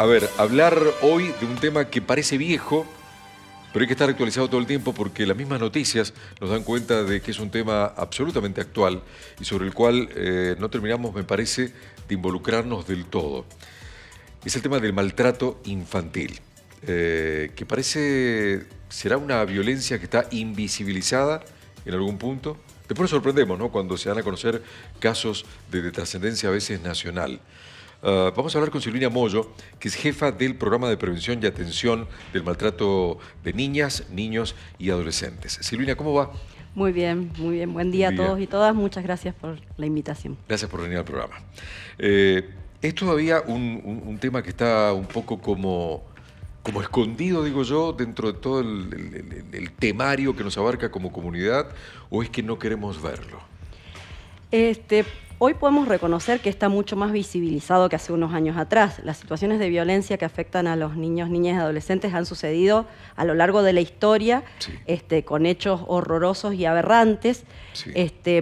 A ver, hablar hoy de un tema que parece viejo, pero hay que estar actualizado todo el tiempo porque las mismas noticias nos dan cuenta de que es un tema absolutamente actual y sobre el cual no terminamos, me parece, de involucrarnos del todo. Es el tema del maltrato infantil, que parece será una violencia que está invisibilizada en algún punto. Después nos sorprendemos, ¿no?, cuando se dan a conocer casos de trascendencia a veces nacional. Vamos a hablar con Silvina Moyo, que es jefa del Programa de Prevención y Atención del Maltrato de Niñas, Niños y Adolescentes. Silvina, ¿cómo va? Muy bien, muy bien. Buen día a todos y todas. Muchas gracias por la invitación. Gracias por venir al programa. Es todavía un tema que está un poco como escondido, digo yo, dentro de todo el temario que nos abarca como comunidad, ¿o es que no queremos verlo? Hoy podemos reconocer que está mucho más visibilizado que hace unos años atrás. Las situaciones de violencia que afectan a los niños, niñas y adolescentes han sucedido a lo largo de la historia, sí, con hechos horrorosos y aberrantes, sí,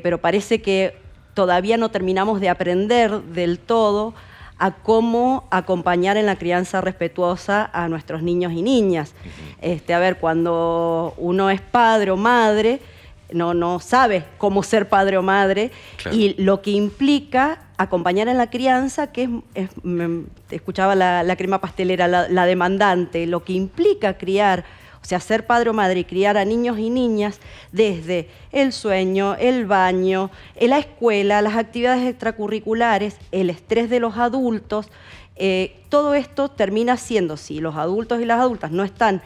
pero parece que todavía no terminamos de aprender del todo a cómo acompañar en la crianza respetuosa a nuestros niños y niñas. A ver, cuando uno es padre o madre, no sabe cómo ser padre o madre, claro, y lo que implica acompañar en la crianza, que escuchaba la crema pastelera, la demandante, lo que implica criar, o sea, ser padre o madre y criar a niños y niñas desde el sueño, el baño, la escuela, las actividades extracurriculares, el estrés de los adultos, todo esto termina siendo, si los adultos y las adultas no están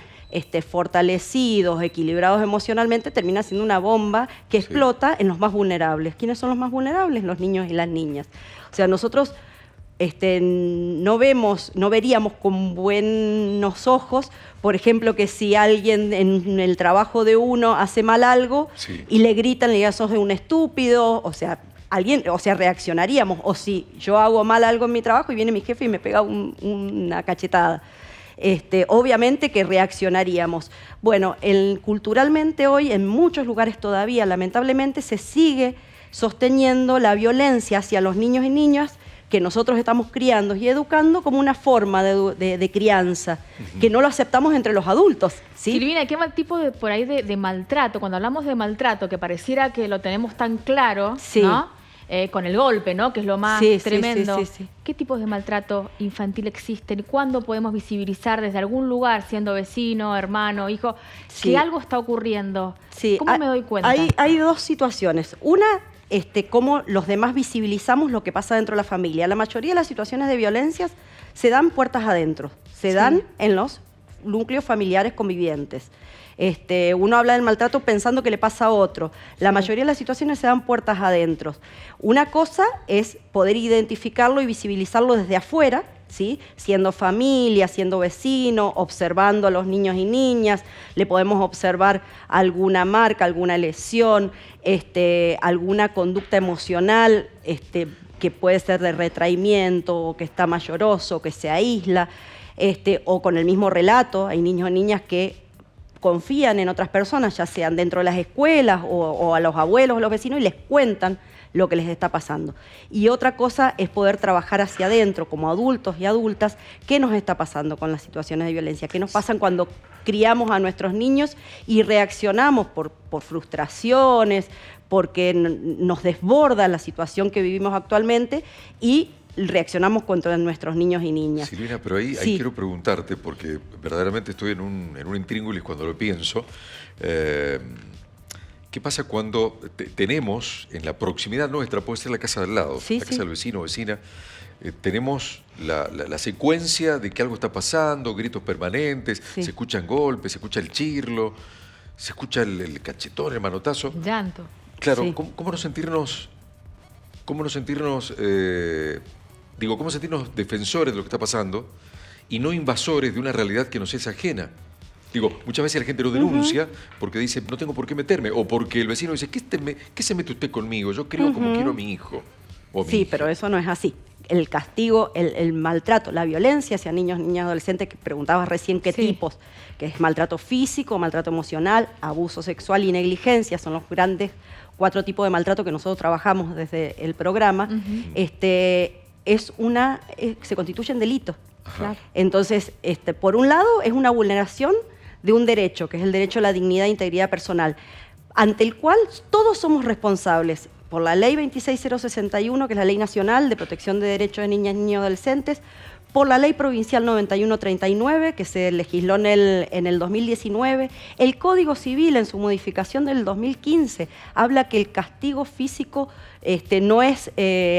fortalecidos, equilibrados emocionalmente, termina siendo una bomba que explota, sí, en los más vulnerables. ¿Quiénes son los más vulnerables? Los niños y las niñas. O sea, nosotros no veríamos con buenos ojos, por ejemplo, que si alguien en el trabajo de uno hace mal algo, sí, y le gritan, le digan, sos de un estúpido, o sea, reaccionaríamos. O si yo hago mal algo en mi trabajo y viene mi jefe y me pega una cachetada. Obviamente que reaccionaríamos. Bueno, culturalmente hoy en muchos lugares todavía, lamentablemente, se sigue sosteniendo la violencia hacia los niños y niñas que nosotros estamos criando y educando como una forma de crianza, que no lo aceptamos entre los adultos, ¿sí? Silvina, ¿qué tipo por ahí de maltrato? Cuando hablamos de maltrato, que pareciera que lo tenemos tan claro, sí, ¿no? Con el golpe, ¿no?, que es lo más tremendo. Sí. ¿Qué tipos de maltrato infantil existen? ¿Y cuándo podemos visibilizar desde algún lugar, siendo vecino, hermano, hijo, que algo está ocurriendo? Sí. ¿Cómo me doy cuenta? Hay dos situaciones. Una, cómo los demás visibilizamos lo que pasa dentro de la familia. La mayoría de las situaciones de violencia se dan puertas adentro, se dan en los núcleos familiares convivientes. Uno habla del maltrato pensando que le pasa a otro. La mayoría de las situaciones se dan puertas adentro. Una cosa es poder identificarlo y visibilizarlo desde afuera, ¿sí?, siendo familia, siendo vecino, observando a los niños y niñas. Le podemos observar alguna marca, alguna lesión, alguna conducta emocional, que puede ser de retraimiento, o que está más lloroso, que se aísla, o con el mismo relato. Hay niños y niñas que confían en otras personas, ya sean dentro de las escuelas o a los abuelos o los vecinos, y les cuentan lo que les está pasando. Y otra cosa es poder trabajar hacia adentro como adultos y adultas, qué nos está pasando con las situaciones de violencia, qué nos pasan cuando criamos a nuestros niños y reaccionamos por frustraciones, porque nos desborda la situación que vivimos actualmente y reaccionamos contra nuestros niños y niñas. Silvina, pero ahí quiero preguntarte, porque verdaderamente estoy en un intríngulis cuando lo pienso. ¿Qué pasa cuando tenemos en la proximidad nuestra, puede ser la casa del lado, la casa del vecino o vecina, tenemos la secuencia de que algo está pasando, gritos permanentes, se escuchan golpes, se escucha el chirlo, se escucha el cachetón, el manotazo? Llanto. Claro, ¿cómo no sentirnos defensores de lo que está pasando y no invasores de una realidad que nos es ajena? Digo, muchas veces la gente lo denuncia porque dice, no tengo por qué meterme, o porque el vecino dice, ¿qué se mete usted conmigo? Yo creo como quiero a mi hijo. O mi hija. Pero eso no es así. El castigo, el maltrato, la violencia hacia niños, niñas, adolescentes, que preguntabas recién qué tipos, que es maltrato físico, maltrato emocional, abuso sexual y negligencia, son los grandes 4 tipos de maltrato que nosotros trabajamos desde el programa. Se constituyen delitos. Ajá. Entonces, por un lado, es una vulneración de un derecho, que es el derecho a la dignidad e integridad personal, ante el cual todos somos responsables por la Ley 26061, que es la Ley Nacional de Protección de Derechos de Niñas, Niños y Adolescentes, por la Ley Provincial 9139, que se legisló en el 2019. El Código Civil, en su modificación del 2015, habla que el castigo físico no es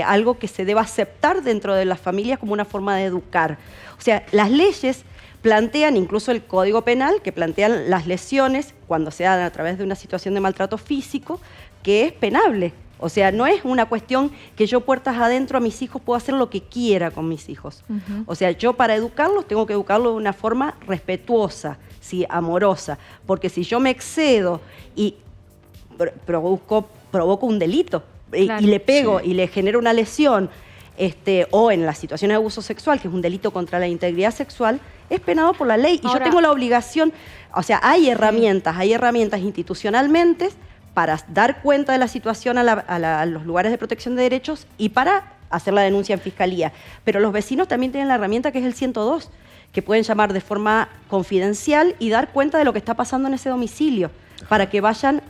algo que se deba aceptar dentro de las familias como una forma de educar. O sea, las leyes plantean, incluso el Código Penal, que plantean las lesiones cuando se dan a través de una situación de maltrato físico, que es penable. O sea, no es una cuestión que yo puertas adentro a mis hijos puedo hacer lo que quiera con mis hijos. O sea, yo para educarlos tengo que educarlos de una forma respetuosa, ¿sí? Amorosa. Porque si yo me excedo y provoco un delito y le pego y le genero una lesión, o en las situaciones de abuso sexual, que es un delito contra la integridad sexual, es penado por la ley. Y ahora, yo tengo la obligación, o sea, hay herramientas institucionalmente para dar cuenta de la situación a los lugares de protección de derechos y para hacer la denuncia en fiscalía. Pero los vecinos también tienen la herramienta que es el 102, que pueden llamar de forma confidencial y dar cuenta de lo que está pasando en ese domicilio, para que vayan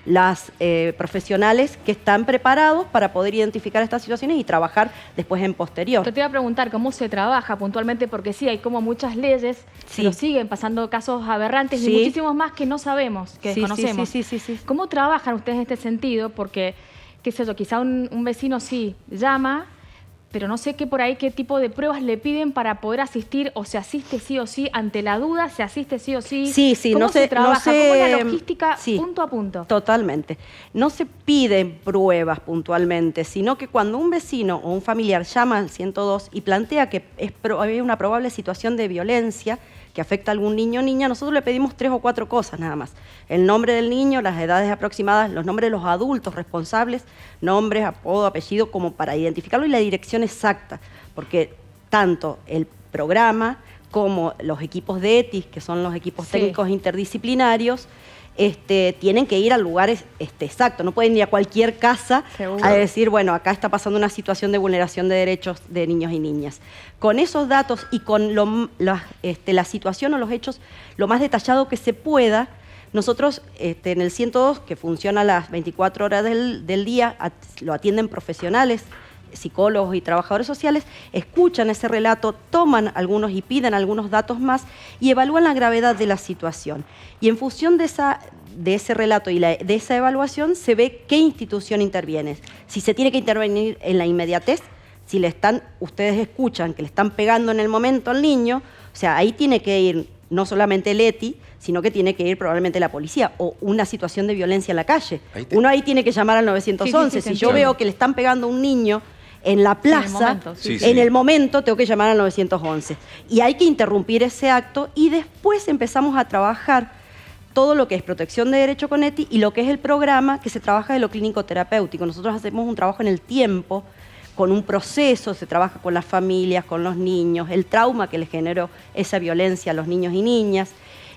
las profesionales que están preparados para poder identificar estas situaciones y trabajar después en posterior. Te iba a preguntar cómo se trabaja puntualmente, porque sí, hay como muchas leyes, pero siguen pasando casos aberrantes y muchísimos más que no sabemos, que desconocemos. Sí. ¿Cómo trabajan ustedes en este sentido? Porque, qué sé yo, quizá un vecino sí llama, pero no sé qué tipo de pruebas le piden para poder asistir, o se asiste sí o sí, ante la duda, se asiste sí o sí. Sí, ¿Cómo se trabaja? ¿Cómo es la logística punto a punto? Totalmente. No se piden pruebas puntualmente, sino que cuando un vecino o un familiar llama al 102 y plantea que hay una probable situación de violencia que afecta a algún niño o niña, nosotros le pedimos 3 o 4 cosas nada más. El nombre del niño, las edades aproximadas, los nombres de los adultos responsables, nombres, apodo, apellido, como para identificarlo, y la dirección exacta, porque tanto el programa como los equipos de ETIS, que son los equipos técnicos interdisciplinarios, tienen que ir a lugares exactos, no pueden ir a cualquier casa a decir, bueno, acá está pasando una situación de vulneración de derechos de niños y niñas. Con esos datos y con la situación o los hechos lo más detallado que se pueda, nosotros en el 102, que funciona a las 24 horas del día, lo atienden profesionales, psicólogos y trabajadores sociales, escuchan ese relato, toman algunos y piden algunos datos más y evalúan la gravedad de la situación. Y en función de ese relato y de esa evaluación se ve qué institución interviene. Si se tiene que intervenir en la inmediatez, si ustedes escuchan que le están pegando en el momento al niño, o sea, ahí tiene que ir no solamente el ETI, sino que tiene que ir probablemente la policía o una situación de violencia en la calle. Uno ahí tiene que llamar al 911. Si yo veo que le están pegando a un niño en la plaza, en el momento tengo que llamar al 911. Y hay que interrumpir ese acto y después empezamos a trabajar todo lo que es protección de derecho con ETI y lo que es el programa que se trabaja de lo clínico terapéutico. Nosotros hacemos un trabajo en el tiempo, con un proceso, se trabaja con las familias, con los niños, el trauma que les generó esa violencia a los niños y niñas,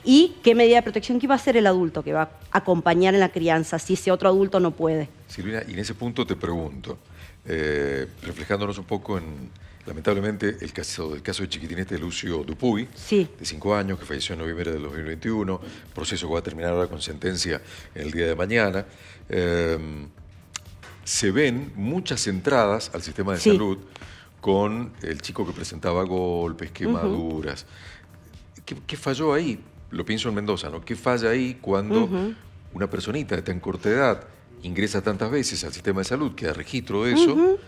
y qué medida de protección que va a hacer el adulto que va a acompañar en la crianza si ese otro adulto no puede. Silvina, y en ese punto te pregunto, reflejándonos un poco en, lamentablemente, el caso de chiquitinete de Lucio Dupuy, de 5 años, que falleció en noviembre del 2021, proceso que va a terminar ahora con sentencia en el día de mañana. Se ven muchas entradas al sistema de salud con el chico que presentaba golpes, quemaduras. ¿Qué falló ahí? Lo pienso en Mendoza, ¿no? ¿Qué falla ahí cuando una personita de tan corta edad ingresa tantas veces al sistema de salud, queda registro de eso,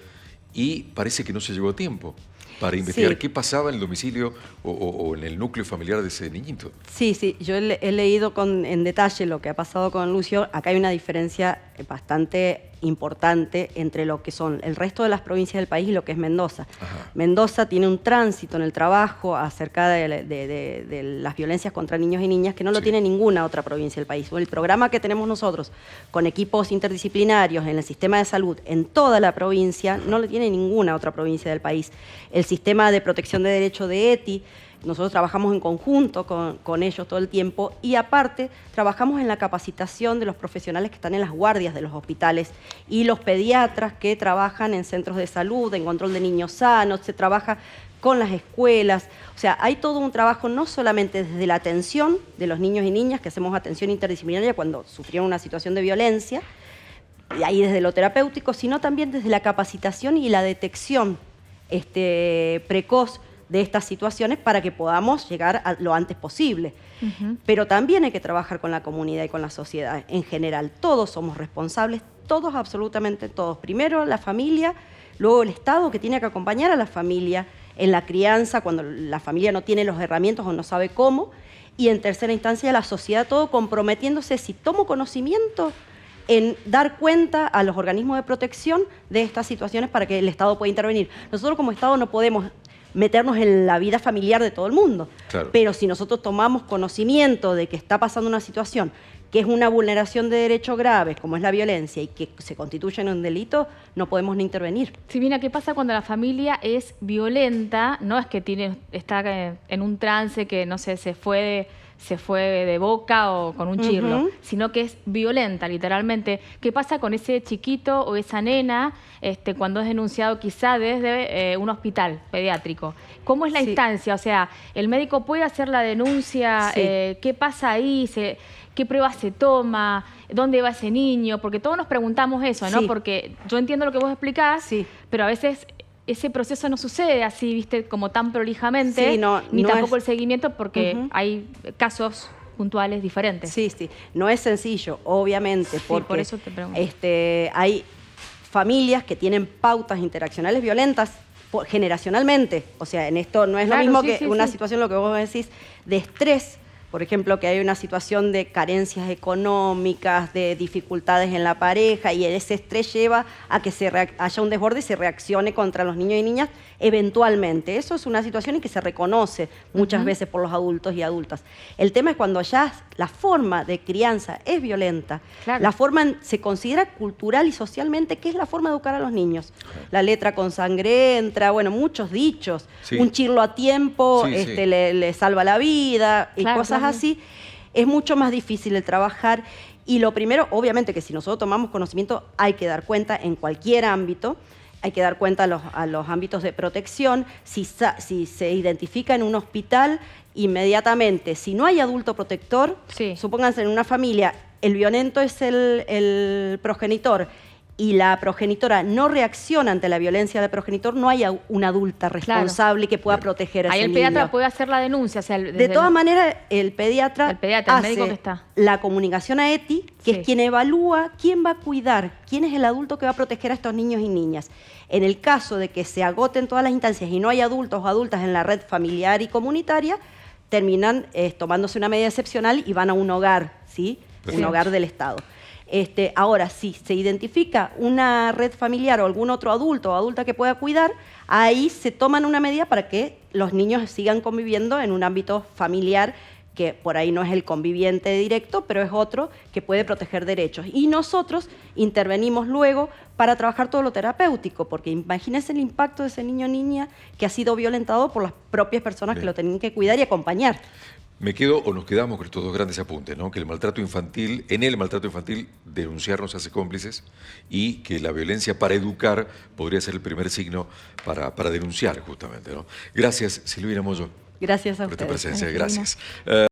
y parece que no se llegó a tiempo para investigar qué pasaba en el domicilio o en el núcleo familiar de ese niñito? Sí, yo he leído en detalle lo que ha pasado con Lucio. Acá hay una diferencia bastante importante entre lo que son el resto de las provincias del país y lo que es Mendoza. Mendoza tiene un tránsito en el trabajo acerca de las violencias contra niños y niñas que no lo tiene ninguna otra provincia del país. El programa que tenemos nosotros con equipos interdisciplinarios en el sistema de salud en toda la provincia no lo tiene ninguna otra provincia del país. El sistema de protección de derecho de ETI, nosotros trabajamos en conjunto con ellos todo el tiempo y aparte trabajamos en la capacitación de los profesionales que están en las guardias de los hospitales y los pediatras que trabajan en centros de salud, en control de niños sanos. Se trabaja con las escuelas. O sea, hay todo un trabajo no solamente desde la atención de los niños y niñas, que hacemos atención interdisciplinaria cuando sufrieron una situación de violencia, y ahí desde lo terapéutico, sino también desde la capacitación y la detección precoz de estas situaciones para que podamos llegar a lo antes posible. Pero también hay que trabajar con la comunidad y con la sociedad en general. Todos somos responsables, todos, absolutamente todos. Primero la familia, luego el Estado, que tiene que acompañar a la familia en la crianza cuando la familia no tiene las herramientas o no sabe cómo, y en tercera instancia la sociedad, todo comprometiéndose, si tomo conocimiento, en dar cuenta a los organismos de protección de estas situaciones para que el Estado pueda intervenir. Nosotros como Estado no podemos meternos en la vida familiar de todo el mundo, claro, pero si nosotros tomamos conocimiento de que está pasando una situación que es una vulneración de derechos graves, como es la violencia, y que se constituye en un delito, no podemos ni intervenir. Silvina, ¿qué pasa cuando la familia es violenta? No es que está en un trance que, no sé, se fue de boca o con un chirlo, sino que es violenta, literalmente. ¿Qué pasa con ese chiquito o esa nena cuando es denunciado quizá desde un hospital pediátrico? ¿Cómo es la instancia? O sea, ¿el médico puede hacer la denuncia? ¿Qué pasa ahí? ¿Qué pruebas se toma? ¿Dónde va ese niño? Porque todos nos preguntamos eso, ¿no? Porque yo entiendo lo que vos explicás, pero a veces ese proceso no sucede así, viste, como tan prolijamente, ni tampoco el seguimiento, porque hay casos puntuales diferentes. Sí, no es sencillo, obviamente, porque por eso te pregunto. Hay familias que tienen pautas interaccionales violentas generacionalmente. O sea, en esto no es lo mismo que una situación, lo que vos decís, de estrés. Por ejemplo, que hay una situación de carencias económicas, de dificultades en la pareja, y ese estrés lleva a que haya un desborde y se reaccione contra los niños y niñas eventualmente. Eso es una situación en que se reconoce muchas veces por los adultos y adultas. El tema es cuando ya la forma de crianza es violenta, la forma se considera cultural y socialmente, que es la forma de educar a los niños. La letra con sangre entra, bueno, muchos dichos, un chirlo a tiempo le salva la vida, y cosas así. Es mucho más difícil el trabajar, y lo primero, obviamente, que si nosotros tomamos conocimiento, hay que dar cuenta en cualquier ámbito. Hay que dar cuenta a los ámbitos de protección. Si se identifica en un hospital, inmediatamente, si no hay adulto protector, supónganse en una familia, el violento es el progenitor, y la progenitora no reacciona ante la violencia del progenitor, no hay una adulta responsable que pueda proteger a ese niño. Ahí el pediatra puede hacer la denuncia. O sea, de todas maneras, el pediatra el médico que está. La comunicación a ETI, que es quien evalúa quién va a cuidar, quién es el adulto que va a proteger a estos niños y niñas. En el caso de que se agoten todas las instancias y no hay adultos o adultas en la red familiar y comunitaria, terminan tomándose una medida excepcional y van a un hogar, un hogar del Estado. Ahora, si se identifica una red familiar o algún otro adulto o adulta que pueda cuidar, ahí se toman una medida para que los niños sigan conviviendo en un ámbito familiar, que por ahí no es el conviviente directo, pero es otro que puede proteger derechos. Y nosotros intervenimos luego para trabajar todo lo terapéutico, porque imagínense el impacto de ese niño o niña que ha sido violentado por las propias personas que lo tenían que cuidar y acompañar. Me quedo o nos quedamos con estos dos grandes apuntes, ¿no? Que el maltrato infantil, en el maltrato infantil, denunciar nos hace cómplices, y que la violencia para educar podría ser el primer signo para denunciar, justamente, ¿no? Gracias, Silvina Moyo. Gracias a por ustedes. esta presencia, gracias.